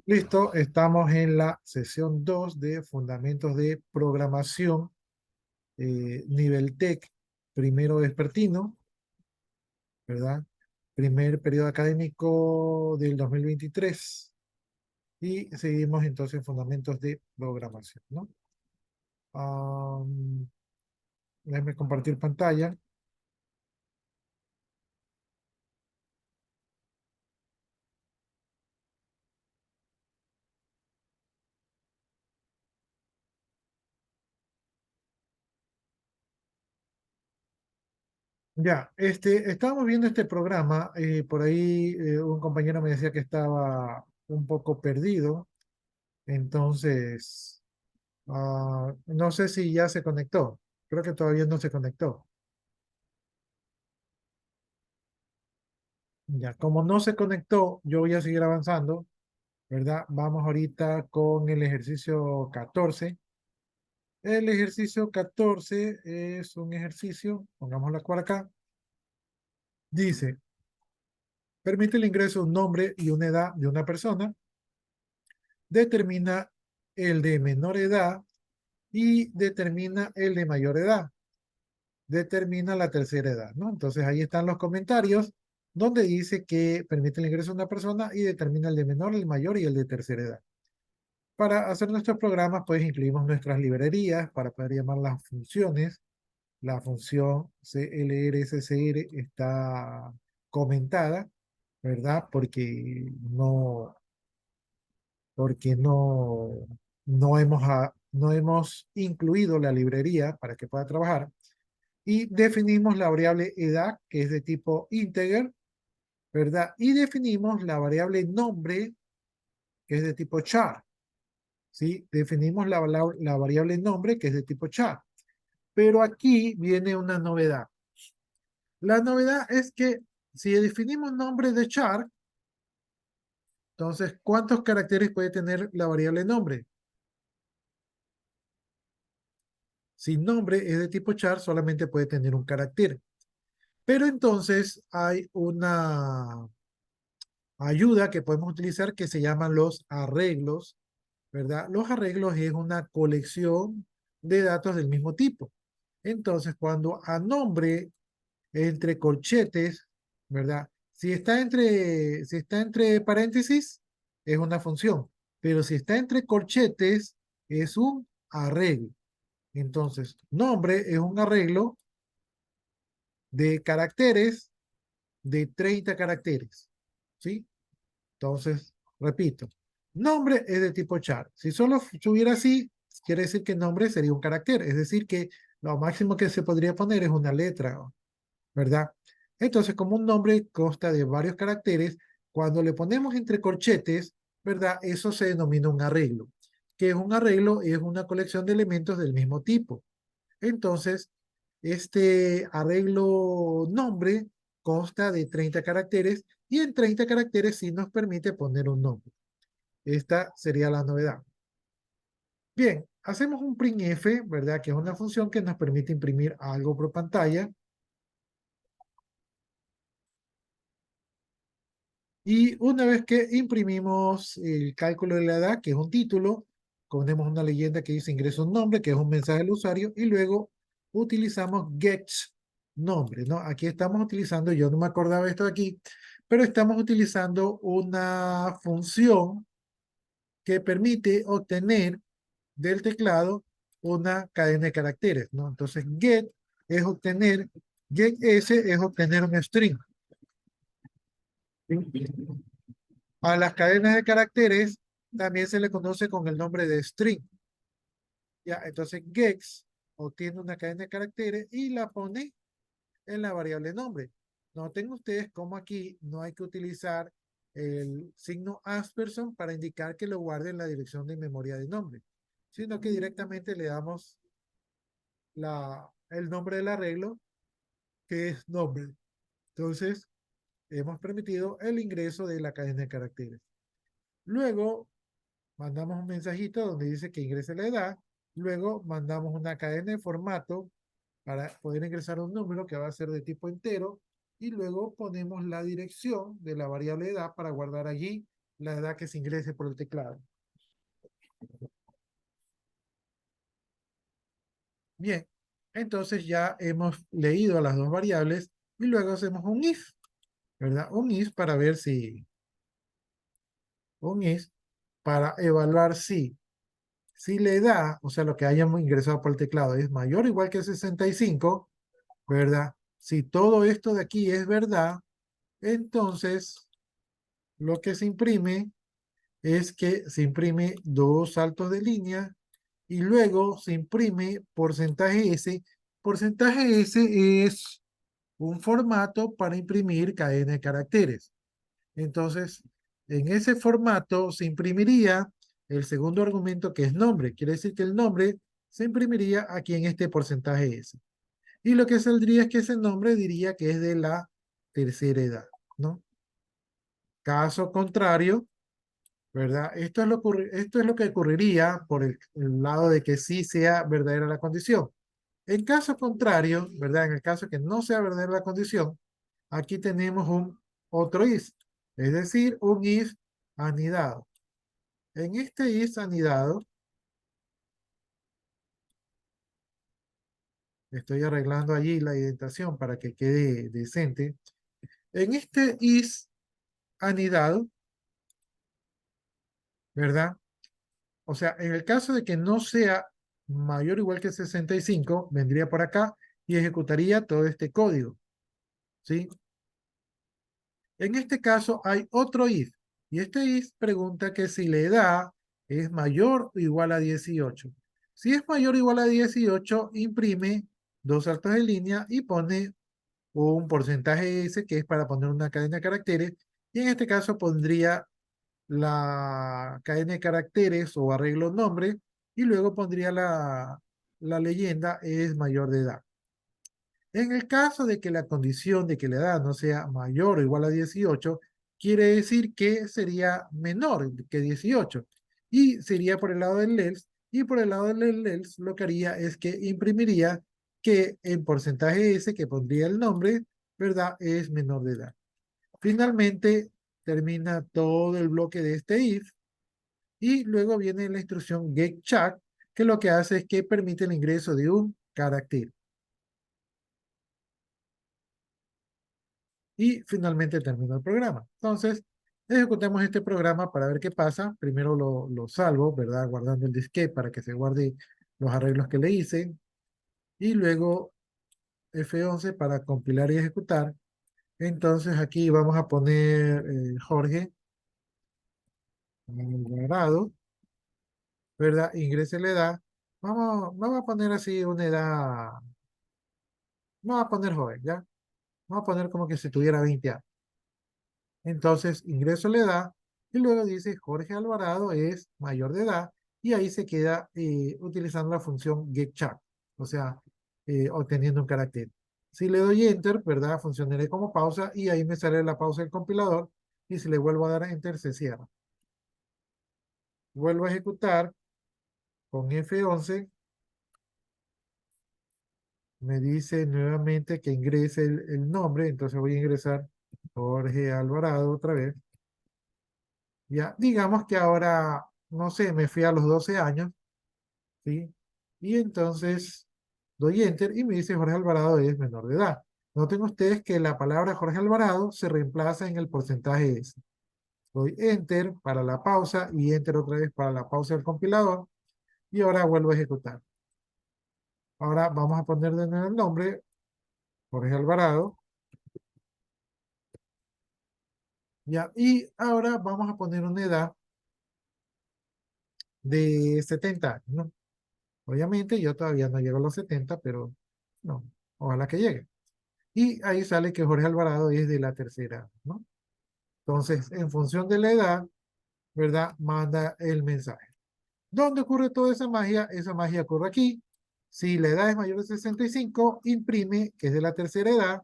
Listo, estamos en la sesión 2 de Fundamentos de Programación, nivel TEC, primero vespertino, ¿verdad? Primer periodo académico del 2023. Y seguimos entonces en Fundamentos de Programación, ¿no? Am, Déjenme compartir pantalla. Ya, estábamos viendo este programa, por ahí un compañero me decía que estaba un poco perdido, entonces no sé si ya se conectó. Creo que todavía no se conectó. Ya, como no se conectó, yo voy a seguir avanzando, ¿verdad? Vamos ahorita con el ejercicio 14. El ejercicio 14 es un ejercicio, pongámoslo por acá. Dice, permite el ingreso de un nombre y una edad de una persona. Determina el de menor edad y determina el de mayor edad. Determina la tercera edad, ¿no? Entonces ahí están los comentarios donde dice que permite el ingreso de una persona y determina el de menor, el mayor y el de tercera edad. Para hacer nuestros programas, pues incluimos nuestras librerías para poder llamar las funciones. La función CLRSCR está comentada, ¿verdad? Porque no hemos incluido la librería para que pueda trabajar. Y definimos la variable edad, que es de tipo integer, ¿verdad? Y definimos la variable nombre, que es de tipo char, ¿sí? Definimos la variable nombre, que es de tipo char. Pero aquí viene una novedad. La novedad es que si definimos nombre de char, entonces, ¿cuántos caracteres puede tener la variable nombre? Si nombre es de tipo char, solamente puede tener un carácter. Pero entonces hay una ayuda que podemos utilizar que se llaman los arreglos, ¿verdad? Los arreglos es una colección de datos del mismo tipo. Entonces, cuando a nombre entre corchetes, ¿verdad? Si está entre paréntesis, es una función, pero si está entre corchetes, es un arreglo. Entonces, nombre es un arreglo de caracteres de 30 caracteres, ¿sí? Entonces, repito, nombre es de tipo char. Si solo estuviera así, quiere decir que nombre sería un carácter, es decir, que lo máximo que se podría poner es una letra, ¿verdad? Entonces, como un nombre consta de varios caracteres, cuando le ponemos entre corchetes, ¿verdad? Eso se denomina un arreglo. ¿Qué es un arreglo? Es una colección de elementos del mismo tipo. Entonces, este arreglo nombre consta de 30 caracteres y en 30 caracteres sí nos permite poner un nombre. Esta sería la novedad. Bien, hacemos un printf, ¿verdad? Que es una función que nos permite imprimir algo por pantalla. Y una vez que imprimimos el cálculo de la edad, que es un título, ponemos una leyenda que dice ingresa un nombre, que es un mensaje del usuario, y luego utilizamos get nombre, ¿no? Aquí estamos utilizando, yo no me acordaba de esto de aquí, pero estamos utilizando una función que permite obtener del teclado una cadena de caracteres, ¿no? Entonces, es obtener, get s es obtener un string. A las cadenas de caracteres también se le conoce con el nombre de string. Ya, entonces gex obtiene una cadena de caracteres y la pone en la variable nombre. Noten ustedes cómo aquí no hay que utilizar el signo asperson para indicar que lo guarde en la dirección de memoria de nombre, sino que directamente le damos el nombre del arreglo, que es nombre. Entonces, hemos permitido el ingreso de la cadena de caracteres. Luego, mandamos un mensajito donde dice que ingrese la edad, luego mandamos una cadena de formato para poder ingresar un número que va a ser de tipo entero y luego ponemos la dirección de la variable edad para guardar allí la edad que se ingrese por el teclado. Bien, entonces ya hemos leído las dos variables y luego hacemos un if, ¿verdad? Un if para ver si, un if para evaluar si la edad, o sea, lo que hayamos ingresado por el teclado es mayor o igual que 65, ¿verdad? Si todo esto de aquí es verdad, entonces lo que se imprime es que se imprime dos saltos de línea y luego se imprime porcentaje S. Porcentaje S es un formato para imprimir cadena de caracteres. Entonces, en ese formato se imprimiría el segundo argumento que es nombre. Quiere decir que el nombre se imprimiría aquí en este porcentaje S. Y lo que saldría es que ese nombre diría que es de la tercera edad, ¿no? Caso contrario, ¿verdad? Esto es lo que ocurriría por el lado de que sí sea verdadera la condición. En caso contrario, ¿verdad? En el caso que no sea verdadera la condición, aquí tenemos un otro is, es decir, un is anidado. En este is anidado, estoy arreglando allí la indentación para que quede decente. En este is anidado, ¿verdad? O sea, en el caso de que no sea mayor o igual que 65, vendría por acá y ejecutaría todo este código, ¿sí? En este caso hay otro if, y este if pregunta que si la edad es mayor o igual a 18. Si es mayor o igual a 18, imprime dos saltos de línea y pone un porcentaje S que es para poner una cadena de caracteres, y en este caso pondría la cadena de caracteres o arreglo nombre, y luego pondría la leyenda es mayor de edad. En el caso de que la condición de que la edad no sea mayor o igual a 18, quiere decir que sería menor que 18. Y sería por el lado del else. Y por el lado del else lo que haría es que imprimiría que en porcentaje S que pondría el nombre, ¿verdad? Es menor de edad. Finalmente termina todo el bloque de este if y luego viene la instrucción getChat, que lo que hace es que permite el ingreso de un carácter. Y finalmente terminó el programa. Entonces, ejecutemos este programa para ver qué pasa. Primero lo salvo, ¿verdad? Guardando el disquete para que se guarde los arreglos que le hice. Y luego F11 para compilar y ejecutar. Entonces aquí vamos a poner Jorge Alvarado, ¿verdad? Ingrese la edad. Vamos a poner así una edad. Vamos a poner joven, ¿ya? Vamos a poner como que si tuviera 20 años. Entonces ingreso la edad y luego dice Jorge Alvarado es mayor de edad y ahí se queda utilizando la función getChat, o sea, obteniendo un carácter. Si le doy enter, ¿verdad? Funcionaré como pausa y ahí me sale la pausa del compilador y si le vuelvo a dar enter se cierra. Vuelvo a ejecutar con F11, me dice nuevamente que ingrese el nombre, entonces voy a ingresar Jorge Alvarado otra vez. Ya, digamos que ahora, no sé, me fui a los 12 años, ¿sí? Y entonces doy enter y me dice Jorge Alvarado es menor de edad. Noten ustedes que la palabra Jorge Alvarado se reemplaza en el porcentaje S. Doy enter para la pausa y enter otra vez para la pausa del compilador y ahora vuelvo a ejecutar. Ahora vamos a poner de nuevo el nombre, Jorge Alvarado, ya, y ahora vamos a poner una edad de 70 años, ¿no? Obviamente yo todavía no llego a los 70, pero no, ojalá que llegue. Y ahí sale que Jorge Alvarado es de la tercera, ¿no? Entonces, en función de la edad, ¿verdad? Manda el mensaje. ¿Dónde ocurre toda esa magia? Esa magia ocurre aquí. Si la edad es mayor de 65, imprime que es de la tercera edad.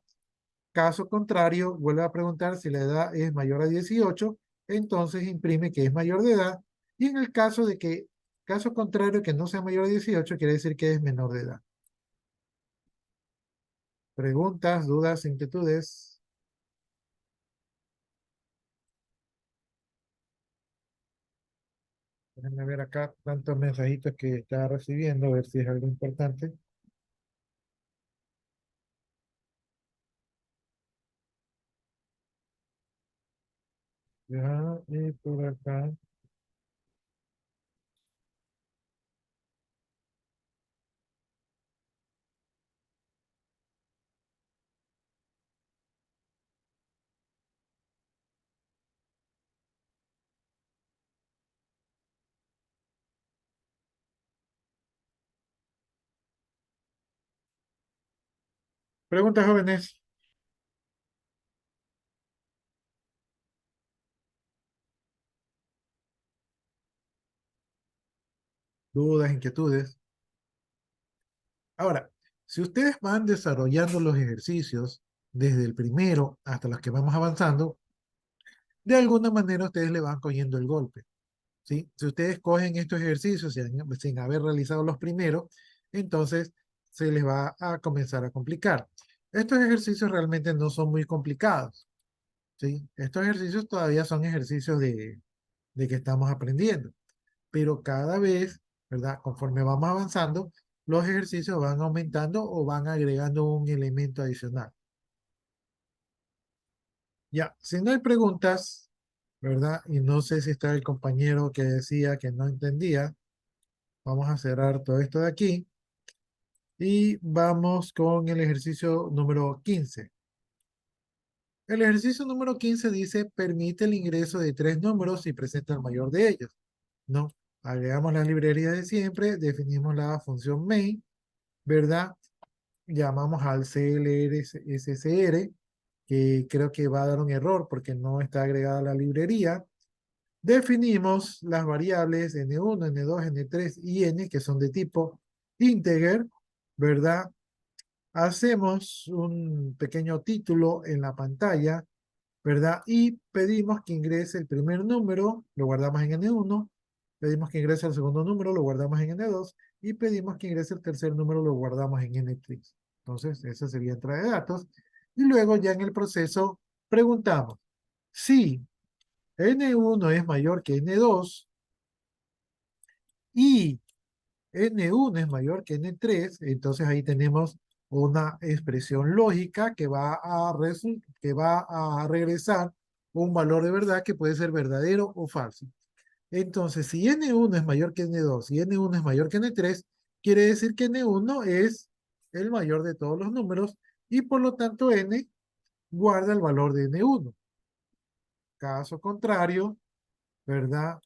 Caso contrario, vuelve a preguntar si la edad es mayor a 18, entonces imprime que es mayor de edad. Y en el caso de que, caso contrario, que no sea mayor a 18, quiere decir que es menor de edad. Preguntas, dudas, inquietudes. Déjenme ver acá tantos mensajitos que estaba recibiendo, a ver si es algo importante. Ya, y por acá. Preguntas, jóvenes. Dudas, inquietudes. Ahora, si ustedes van desarrollando los ejercicios desde el primero hasta los que vamos avanzando, de alguna manera ustedes le van cogiendo el golpe, ¿sí? Si ustedes cogen estos ejercicios sin haber realizado los primeros, entonces se les va a comenzar a complicar. Estos ejercicios realmente no son muy complicados, ¿sí? Estos ejercicios todavía son ejercicios de que estamos aprendiendo, pero cada vez, ¿verdad? Conforme vamos avanzando, los ejercicios van aumentando o van agregando un elemento adicional. Ya, si no hay preguntas, ¿verdad? Y no sé si está el compañero que decía que no entendía, vamos a cerrar todo esto de aquí y vamos con el ejercicio número 15. El ejercicio número 15 dice, permite el ingreso de tres números y presenta el mayor de ellos. No, agregamos la librería de siempre, definimos la función main, ¿verdad? Llamamos al CLR que creo que va a dar un error porque no está agregada la librería. Definimos las variables n1, n2, n3 y n, que son de tipo integer, ¿verdad? Hacemos un pequeño título en la pantalla, ¿verdad? Y pedimos que ingrese el primer número, lo guardamos en n1, pedimos que ingrese el segundo número, lo guardamos en n2, y pedimos que ingrese el tercer número, lo guardamos en n3. Entonces, esa sería entrada de datos. Y luego ya en el proceso preguntamos si n1 es mayor que n2 y n1 es mayor que n3, entonces ahí tenemos una expresión lógica que va a regresar un valor de verdad que puede ser verdadero o falso. Entonces, si n1 es mayor que n2 y n1 es mayor que n3, quiere decir que n1 es el mayor de todos los números y por lo tanto n guarda el valor de n1. Caso contrario, ¿verdad?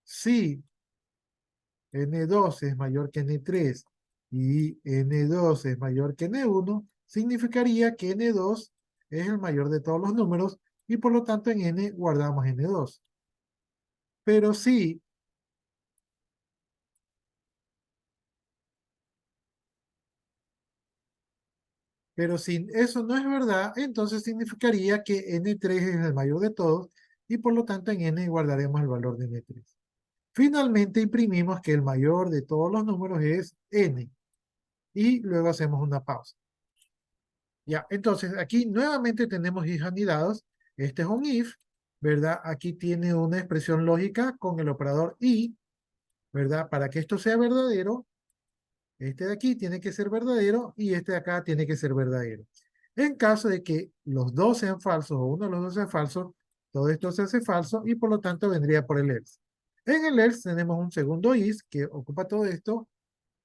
Si n2 es mayor que n3 y n2 es mayor que n1, significaría que n2 es el mayor de todos los números y por lo tanto en n guardamos n2. Pero si, pero si eso no es verdad, entonces significaría que n3 es el mayor de todos y por lo tanto en n guardaremos el valor de n3. Finalmente imprimimos que el mayor de todos los números es n y luego hacemos una pausa. Ya, entonces aquí nuevamente tenemos if anidados. Este es un if, ¿verdad? Aquí tiene una expresión lógica con el operador y, ¿verdad? Para que esto sea verdadero, este de aquí tiene que ser verdadero y este de acá tiene que ser verdadero. En caso de que los dos sean falsos o uno de los dos sea falso, todo esto se hace falso y por lo tanto vendría por el else. En el else tenemos un segundo is que ocupa todo esto.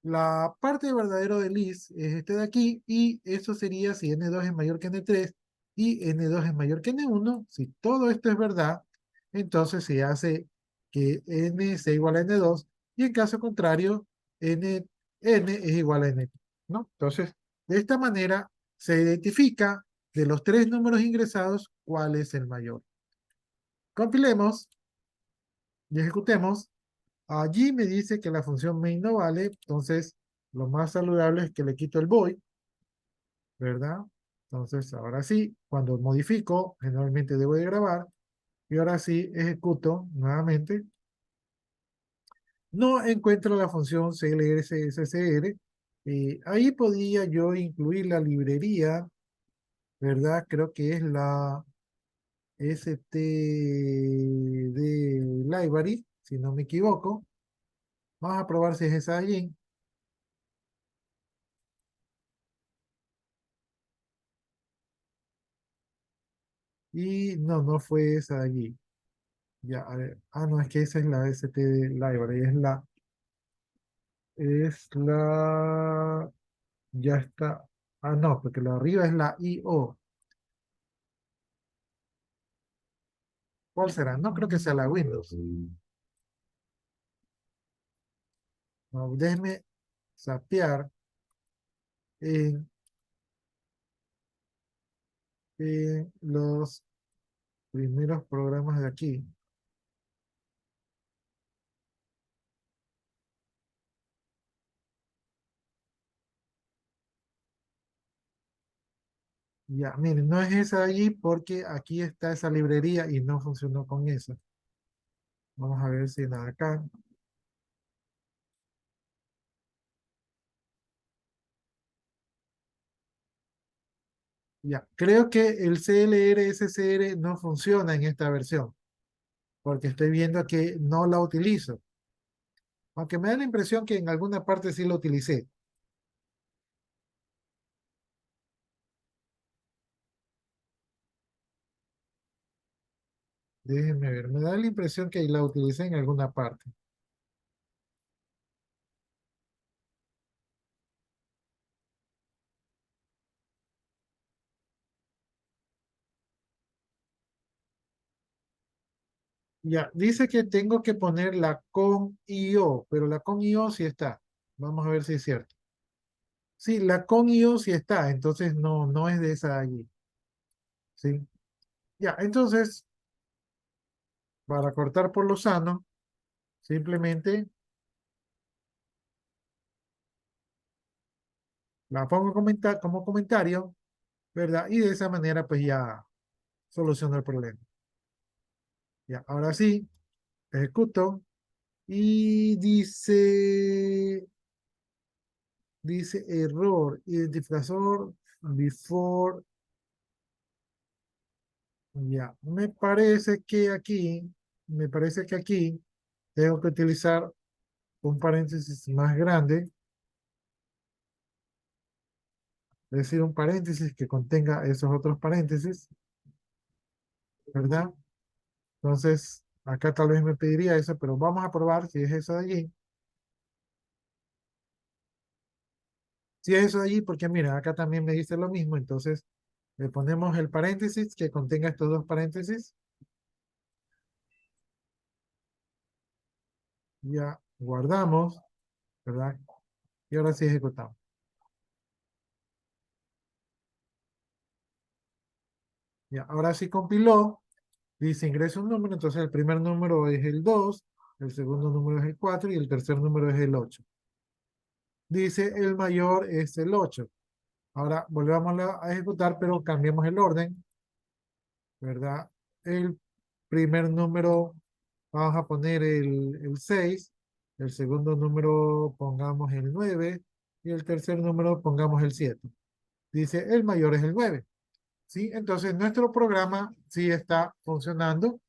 La parte verdadero de is es este de aquí y eso sería si n2 es mayor que n3 y n2 es mayor que n1. Si todo esto es verdad, entonces se hace que n sea igual a n2 y en caso contrario, n es igual a n, ¿no? Entonces, de esta manera se identifica de los tres números ingresados cuál es el mayor. Compilemos y ejecutemos. Allí me dice que la función main no vale, entonces lo más saludable es que le quito el void, ¿verdad? Entonces, ahora sí, cuando modifico, generalmente debo de grabar, y ahora sí ejecuto nuevamente. No encuentro la función clrsssr, ahí podría yo incluir la librería, ¿verdad? Creo que es la std library, si no me equivoco. Vamos a probar si es esa de allí. Y no, no fue esa de allí. Ya, a ver. Ah, no, es que esa es la ST Library. Ya está. Ah, no, porque la de arriba es la IO. ¿Cuál será? No creo que sea la Windows. No, déjeme sapear en, en los primeros programas de aquí. Ya, miren, no es esa de allí porque aquí está esa librería y no funcionó con esa. Vamos a ver si nada acá. Ya, creo que el CLR SCR no funciona en esta versión porque estoy viendo que no la utilizo. Aunque me da la impresión que en alguna parte sí lo utilicé. Déjenme ver, me da la impresión que la utilicé en alguna parte. Ya, dice que tengo que poner la con IO, pero la con IO sí está. Vamos a ver si es cierto. Sí, la con IO sí está, entonces no, no es de esa de allí. ¿Sí? Ya, entonces, para cortar por lo sano, simplemente la pongo como comentario, ¿verdad? Y de esa manera, pues ya soluciono el problema. Ya, ahora sí, ejecuto y dice error, identificador before. Ya, me parece que aquí tengo que utilizar un paréntesis más grande, es decir, un paréntesis que contenga esos otros paréntesis, ¿verdad? Entonces, acá tal vez me pediría eso, pero vamos a probar si es eso de allí. Si es eso de allí, porque mira, acá también me dice lo mismo, entonces le ponemos el paréntesis que contenga estos dos paréntesis, ya guardamos, ¿verdad? Y ahora sí ejecutamos. Ya, ahora sí compiló, dice ingresa un número, entonces el primer número es el 2, el segundo número es el 4 y el tercer número es el 8. Dice el mayor es el 8. Ahora volvamos a ejecutar, pero cambiemos el orden, ¿verdad? El primer número vamos a poner el 6, el segundo número pongamos el 9 y el tercer número pongamos el 7. Dice el mayor es el 9. ¿Sí? Entonces nuestro programa sí está funcionando,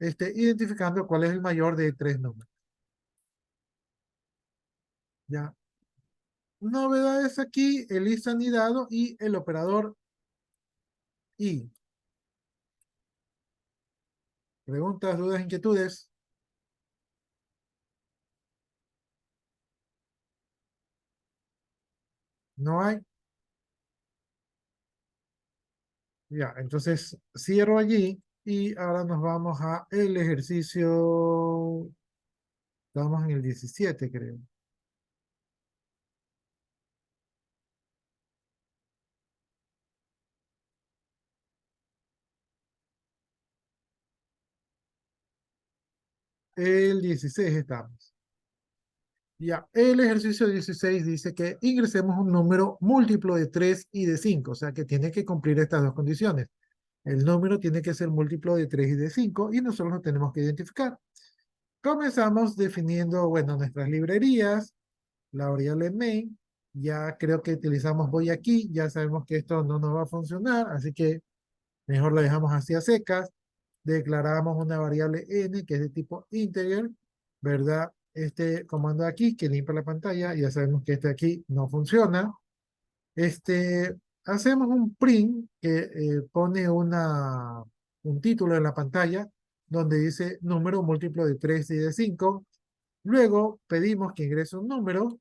identificando cuál es el mayor de tres números. Ya. Novedades aquí, el is anidado y el operador y. Preguntas, dudas, inquietudes. No hay. Ya, entonces cierro allí y ahora nos vamos a el ejercicio. Estamos en el 17, creo. El 16 estamos. Ya, el ejercicio 16 dice que ingresemos un número múltiplo de 3 y de 5, o sea que tiene que cumplir estas dos condiciones. El número tiene que ser múltiplo de 3 y de 5 y nosotros lo tenemos que identificar. Comenzamos definiendo, bueno, nuestras librerías, la variable main, ya creo que utilizamos voy aquí, ya sabemos que esto no nos va a funcionar, así que mejor la dejamos así a secas. Declaramos una variable n que es de tipo integer, ¿verdad? este comando aquí que limpia la pantalla. Ya sabemos que este aquí no funciona. Este, hacemos un print que pone un título en la pantalla donde dice número múltiplo de 3 y de 5. Luego pedimos que ingrese un número,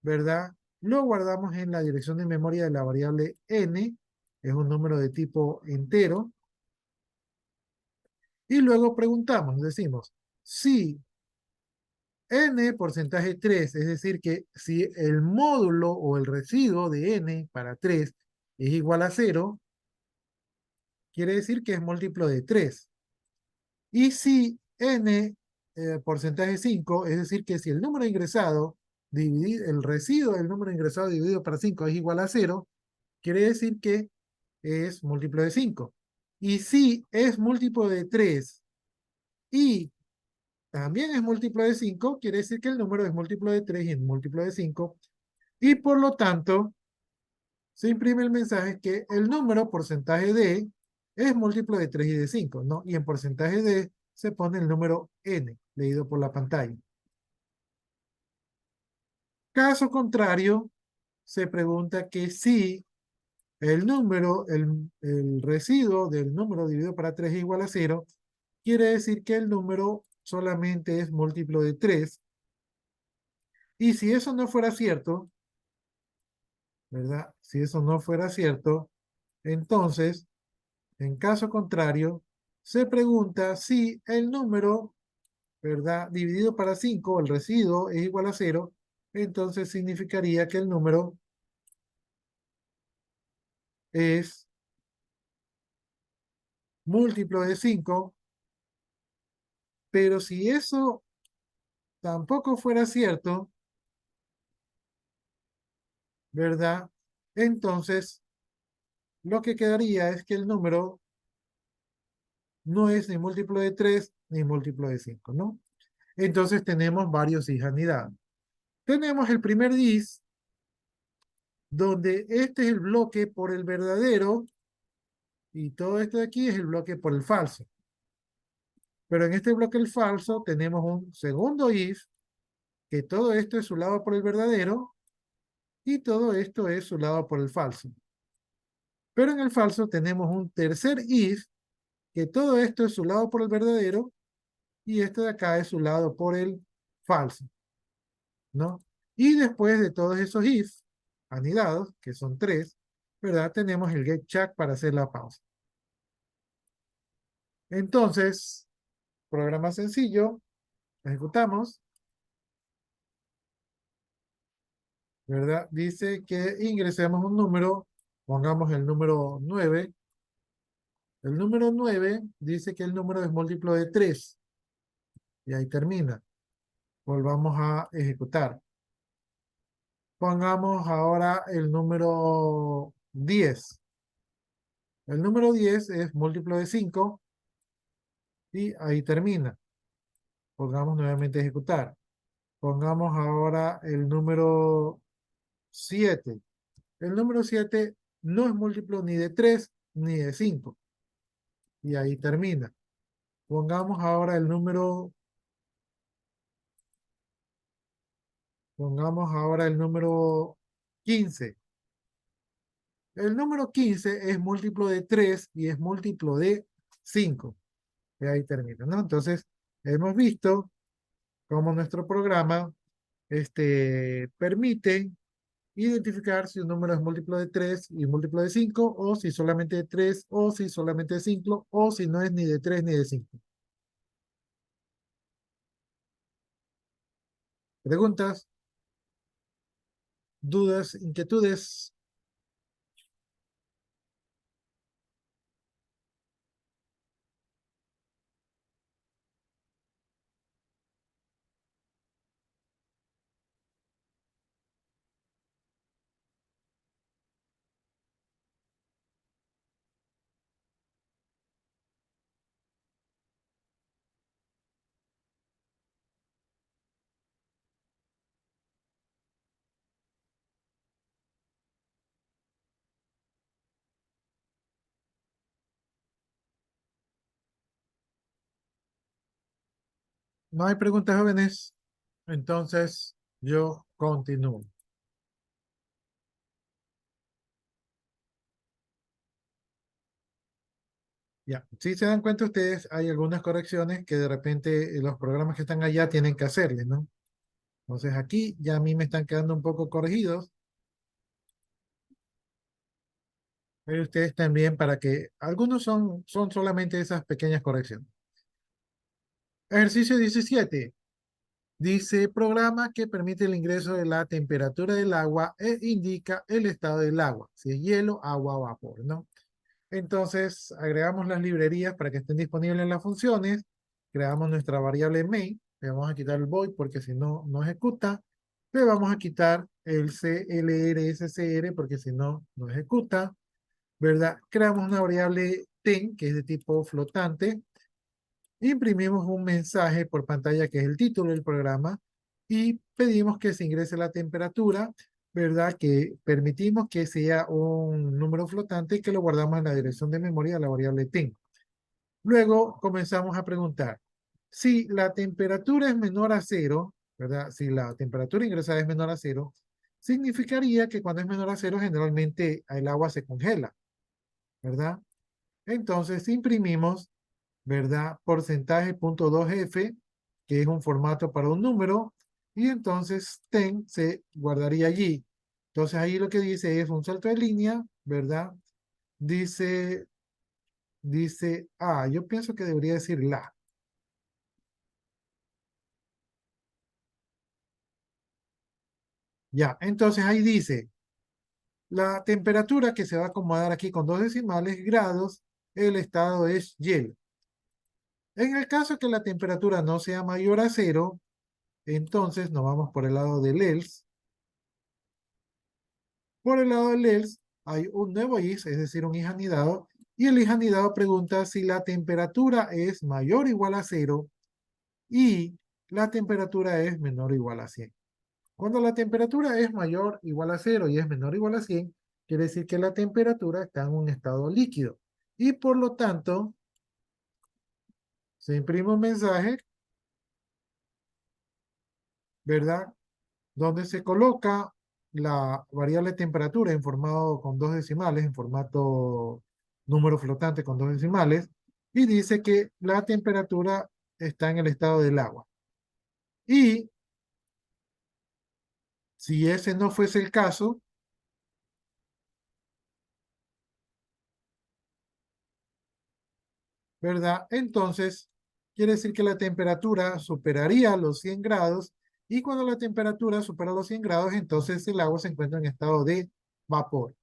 ¿verdad? Lo guardamos en la dirección de memoria de la variable n, es un número de tipo entero, y luego preguntamos, decimos, si n porcentaje 3, es decir, que si el módulo o el residuo de n para 3 es igual a 0, quiere decir que es múltiplo de 3. Y si n porcentaje 5, es decir, que si el número ingresado, el residuo del número ingresado dividido para 5 es igual a 0, quiere decir que es múltiplo de 5. Y si es múltiplo de 3 y también es múltiplo de 5, quiere decir que el número es múltiplo de 3 y es múltiplo de 5. Y por lo tanto, se imprime el mensaje que el número porcentaje de es múltiplo de 3 y de 5, ¿no? Y en porcentaje de se pone el número n, leído por la pantalla. Caso contrario, se pregunta que si el residuo del número dividido para 3 es igual a 0, quiere decir que el número solamente es múltiplo de 3. Y si eso no fuera cierto, ¿verdad? Si eso no fuera cierto, entonces, en caso contrario, se pregunta si el número, ¿verdad? Dividido para 5, el residuo es igual a 0, entonces significaría que el número es múltiplo de 5, pero si eso tampoco fuera cierto, ¿verdad? Entonces, lo que quedaría es que el número no es ni múltiplo de 3 ni múltiplo de 5, ¿no? Entonces tenemos varios is anidados. Tenemos el primer dis, donde este es el bloque por el verdadero y todo esto de aquí es el bloque por el falso. Pero en este bloque el falso tenemos un segundo if, que todo esto es su lado por el verdadero y todo esto es su lado por el falso. Pero en el falso tenemos un tercer if, que todo esto es su lado por el verdadero y este de acá es su lado por el falso, ¿no? Y después de todos esos if anidados, que son tres, ¿verdad? Tenemos el get check para hacer la pausa. Entonces, programa sencillo, ejecutamos, ¿verdad? Dice que ingresemos un número, pongamos el número 9. El número 9 dice que el número es múltiplo de 3 y ahí termina. Volvamos a ejecutar. Pongamos ahora el número 10. El número 10 es múltiplo de 5 y ahí termina. Pongamos nuevamente a ejecutar. Pongamos ahora el número 7. El número 7 no es múltiplo ni de 3 ni de 5 y ahí termina. Pongamos ahora el número 15. El número 15 es múltiplo de 3 y es múltiplo de 5. Y ahí termina, ¿no? Entonces, hemos visto cómo nuestro programa permite identificar si un número es múltiplo de 3 y múltiplo de 5, o si solamente de 3, o si solamente de 5, o si no es ni de 3 ni de 5. ¿Preguntas, dudas, inquietudes? ¿No hay preguntas, jóvenes? Entonces, yo continúo. Ya, si se dan cuenta ustedes, hay algunas correcciones que de repente los programas que están allá tienen que hacerle, ¿no? Entonces aquí ya a mí me están quedando un poco corregidos, pero ustedes también para que algunos son solamente esas pequeñas correcciones. Ejercicio 17. Dice programa que permite el ingreso de la temperatura del agua e indica el estado del agua, si es hielo, agua o vapor, ¿no? Entonces agregamos las librerías para que estén disponibles en las funciones, creamos nuestra variable main, le vamos a quitar el void porque si no, no ejecuta, le vamos a quitar el clr porque si no, no ejecuta, ¿verdad? Creamos una variable ten que es de tipo flotante, imprimimos un mensaje por pantalla que es el título del programa y pedimos que se ingrese la temperatura, ¿verdad? Que permitimos que sea un número flotante y que lo guardamos en la dirección de memoria de la variable ten. Luego comenzamos a preguntar, si la temperatura es menor a cero, ¿verdad? Si la temperatura ingresada es menor a cero, significaría que cuando es menor a cero generalmente el agua se congela, ¿verdad? Entonces imprimimos, ¿verdad? Porcentaje.2f, que es un formato para un número, y entonces ten se guardaría allí. Entonces ahí lo que dice es un salto de línea, ¿verdad? Dice, yo pienso que debería decir la. Ya, entonces ahí dice, la temperatura que se va a acomodar aquí con dos decimales, grados, el estado es hielo. En el caso que la temperatura no sea mayor a cero, entonces nos vamos por el lado del else. Por el lado del else hay un nuevo if, es decir, un if anidado, y el if anidado pregunta si la temperatura es mayor o igual a cero y la temperatura es menor o igual a 100. Cuando la temperatura es mayor o igual a cero y es menor o igual a 100, quiere decir que la temperatura está en un estado líquido. Y por lo tanto, se imprime un mensaje, ¿verdad? Donde se coloca la variable temperatura en formato con dos decimales, en formato número flotante con dos decimales, y dice que la temperatura está en el estado del agua. Y si ese no fuese el caso, ¿verdad? Entonces, quiere decir que la temperatura superaría los 100 grados y cuando la temperatura supera los 100 grados, entonces el agua se encuentra en estado de vapor.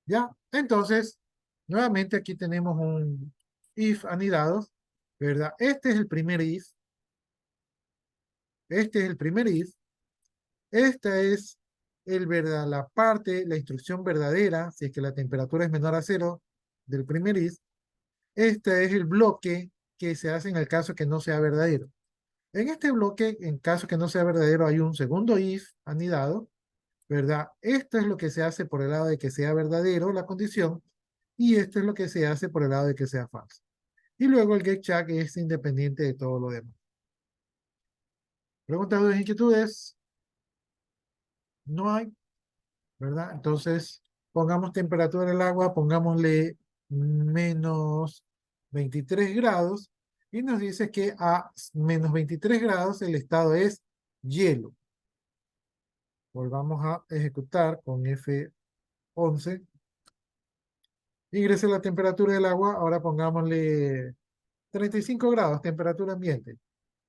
¿Ya? Entonces, nuevamente aquí tenemos un if anidados, ¿verdad? Este es el primer if, este es el primer if, esta es la parte, la instrucción verdadera, si es que la temperatura es menor a cero del primer if, este es el bloque que se hace en el caso que no sea verdadero. En este bloque, en caso que no sea verdadero, hay un segundo if anidado, ¿verdad? Esto es lo que se hace por el lado de que sea verdadero la condición y esto es lo que se hace por el lado de que sea falso. Y luego el getCheck es independiente de todo lo demás. Preguntas, dudas, inquietudes. No hay, ¿verdad? Entonces, pongamos temperatura del agua, pongámosle menos 23 grados y nos dice que a menos 23 grados el estado es hielo. Volvamos a ejecutar con F11. Ingrese la temperatura del agua, ahora pongámosle 35 grados, temperatura ambiente.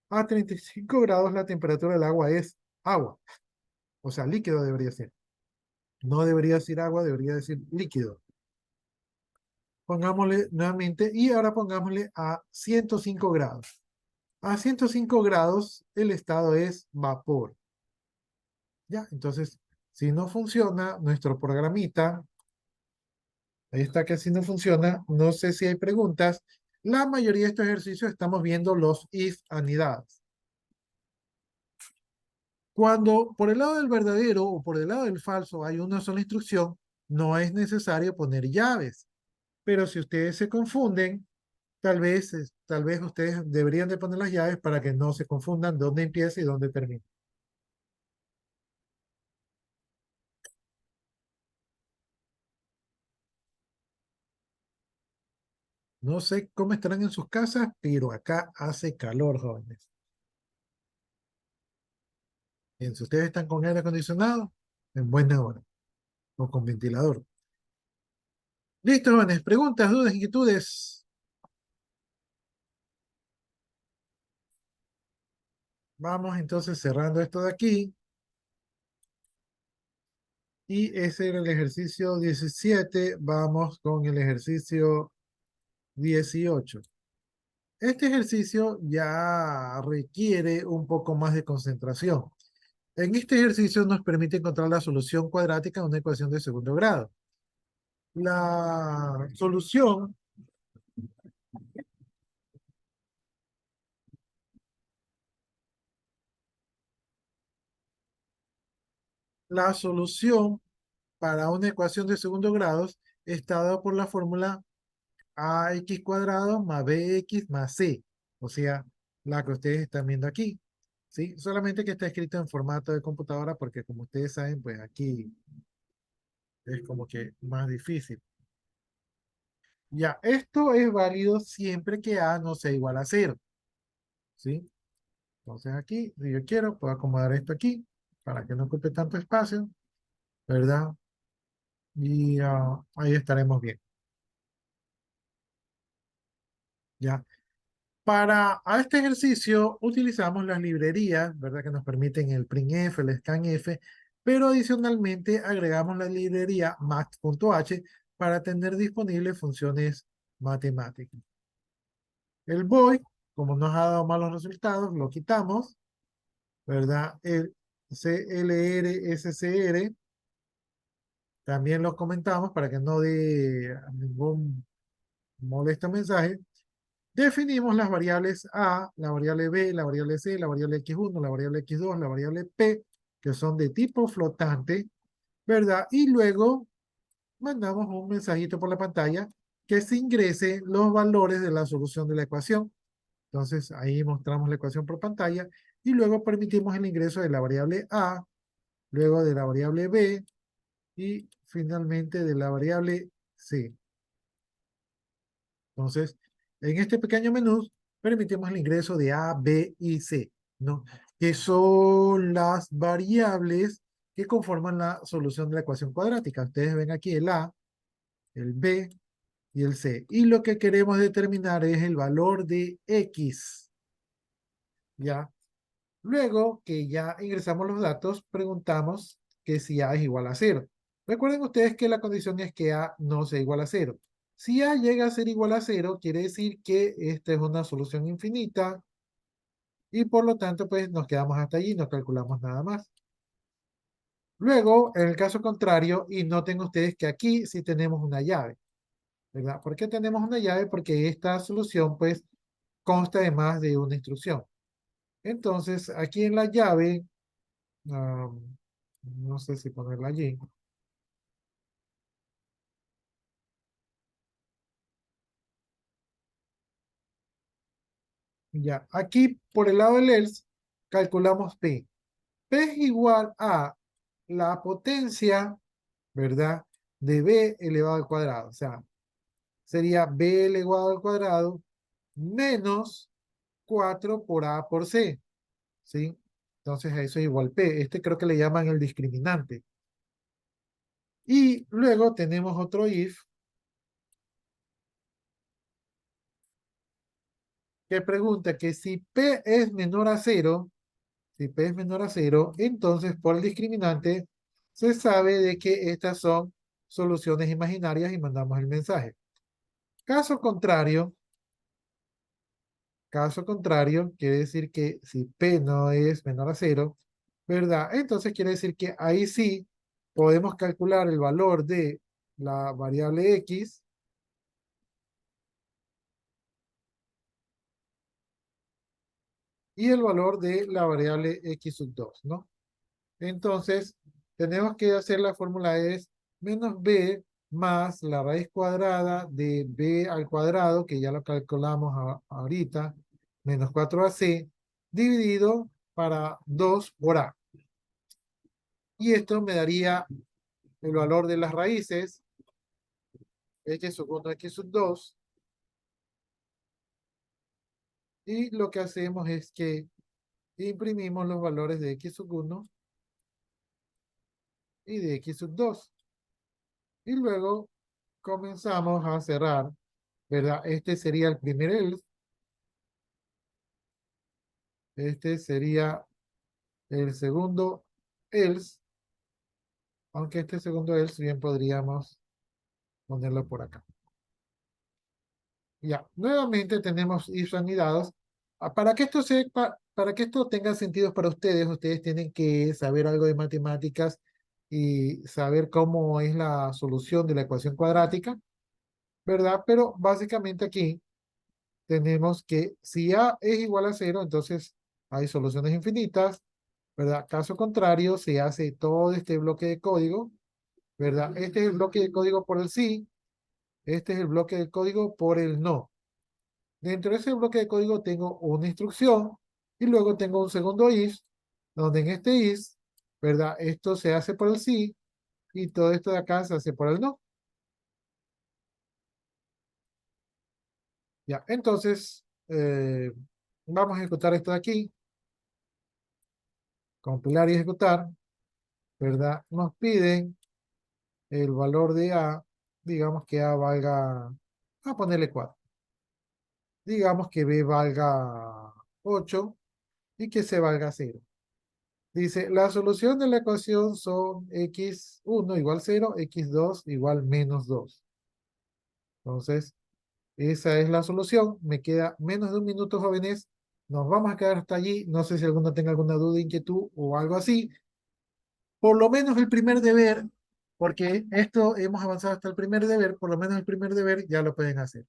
A 35 grados la temperatura del agua es agua, o sea, líquido debería ser. No debería decir agua, debería decir líquido. Pongámosle nuevamente y ahora pongámosle a 105 grados. A 105 grados el estado es vapor. ¿Ya? Entonces, si no funciona nuestro programita, ahí está que si no funciona, no sé si hay preguntas. La mayoría de estos ejercicios estamos viendo los if anidados. Cuando por el lado del verdadero o por el lado del falso hay una sola instrucción, no es necesario poner llaves. Pero si ustedes se confunden, tal vez ustedes deberían de poner las llaves para que no se confundan dónde empieza y dónde termina. No sé cómo estarán en sus casas, pero acá hace calor, jóvenes. Bien, si ustedes están con aire acondicionado, en buena hora, o con ventilador. Listo, jóvenes. Preguntas, dudas, inquietudes. Vamos entonces cerrando esto de aquí. Y ese era el ejercicio 17. Vamos con el ejercicio 18. Este ejercicio ya requiere un poco más de concentración. En este ejercicio nos permite encontrar la solución cuadrática de una ecuación de segundo grado. La solución, la solución para una ecuación de segundo grado está dada por la fórmula ax cuadrado más bx más c, o sea, la que ustedes están viendo aquí, ¿sí? Solamente que está escrito en formato de computadora porque como ustedes saben, pues aquí es como que más difícil. Ya, esto es válido siempre que a no sea igual a cero, ¿sí? Entonces aquí, si yo quiero, puedo acomodar esto aquí para que no ocupe tanto espacio, ¿verdad? Y ahí estaremos bien, ¿ya? Para a este ejercicio utilizamos las librerías, ¿verdad? Que nos permiten el printf, el scanf, pero adicionalmente agregamos la librería max.h para tener disponibles funciones matemáticas. El void, como nos ha dado malos resultados, lo quitamos, ¿verdad? El CLR, SCR, también lo comentamos para que no dé ningún molesto mensaje. Definimos las variables A, la variable B, la variable C, la variable X1, la variable X2, la variable P, que son de tipo flotante, ¿verdad? Y luego mandamos un mensajito por la pantalla que se ingrese los valores de la solución de la ecuación. Entonces ahí mostramos la ecuación por pantalla y luego permitimos el ingreso de la variable A, luego de la variable B y finalmente de la variable C. Entonces, en este pequeño menú permitimos el ingreso de A, B y C, ¿no? Que son las variables que conforman la solución de la ecuación cuadrática. Ustedes ven aquí el A, el B y el C. Y lo que queremos determinar es el valor de X, ¿ya? Luego que ya ingresamos los datos, preguntamos que si A es igual a cero. Recuerden ustedes que la condición es que A no sea igual a cero. Si A llega a ser igual a cero, quiere decir que esta es una solución infinita y por lo tanto pues nos quedamos hasta allí, no calculamos nada más. Luego, en el caso contrario, y noten ustedes que aquí sí tenemos una llave, ¿verdad? ¿Por qué tenemos una llave? Porque esta solución pues consta de más de una instrucción. Entonces, aquí en la llave, no sé si ponerla allí. Ya, aquí por el lado del else, calculamos P. P es igual a la potencia, ¿verdad? De B elevado al cuadrado. O sea, sería B elevado al cuadrado menos 4 por A por C, ¿sí? Entonces eso es igual P. Este creo que le llaman el discriminante. Y luego tenemos otro if que pregunta que si P es menor a cero, si P es menor a cero, entonces por el discriminante se sabe de que estas son soluciones imaginarias y mandamos el mensaje. Caso contrario, caso contrario, quiere decir que si P no es menor a cero, ¿verdad? Entonces quiere decir que ahí sí podemos calcular el valor de la variable X y el valor de la variable X sub 2, ¿no? Entonces, tenemos que hacer la fórmula es menos B más la raíz cuadrada de b al cuadrado, que ya lo calculamos ahorita, menos 4ac, dividido para 2 por a. Y esto me daría el valor de las raíces, x sub 1, x sub 2, y lo que hacemos es que imprimimos los valores de x sub 1 y de x sub 2. Y luego comenzamos a cerrar, ¿verdad? Este sería el primer else, este sería el segundo else, aunque este segundo else bien podríamos ponerlo por acá. Ya, nuevamente tenemos if anidados. Para que esto para que esto tenga sentido para ustedes, ustedes tienen que saber algo de matemáticas y saber cómo es la solución de la ecuación cuadrática, ¿verdad? Pero básicamente aquí tenemos que si a es igual a cero, entonces hay soluciones infinitas, ¿verdad? Caso contrario, se hace todo este bloque de código, ¿verdad? Este es el bloque de código por el sí, este es el bloque de código por el no. Dentro de ese bloque de código tengo una instrucción y luego tengo un segundo if, donde en este if, ¿verdad? Esto se hace por el sí y todo esto de acá se hace por el no. Ya, entonces, vamos a ejecutar esto de aquí, compilar y ejecutar, ¿verdad? Nos piden el valor de a, digamos que a valga, a ponerle 4. Digamos que b valga 8 y que c valga 0. Dice, la solución de la ecuación son x1 igual 0, x2 igual menos 2. Entonces, esa es la solución. Me queda menos de un minuto, jóvenes. Nos vamos a quedar hasta allí. No sé si alguno tenga alguna duda, inquietud o algo así. Por lo menos el primer deber, porque esto hemos avanzado hasta el primer deber, por lo menos el primer deber ya lo pueden hacer.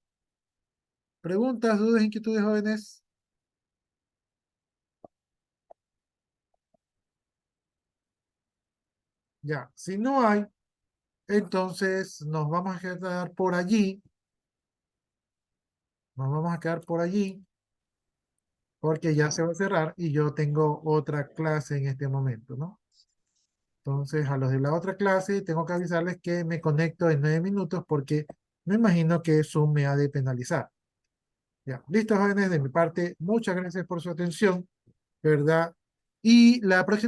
¿Preguntas, dudas, inquietudes, jóvenes? Ya, si no hay, entonces nos vamos a quedar por allí. Nos vamos a quedar por allí porque ya se va a cerrar y yo tengo otra clase en este momento, ¿no? Entonces, a los de la otra clase tengo que avisarles que me conecto en 9 minutos porque me imagino que Zoom me ha de penalizar. Ya, listo, jóvenes, de mi parte, muchas gracias por su atención, ¿verdad? Y la próxima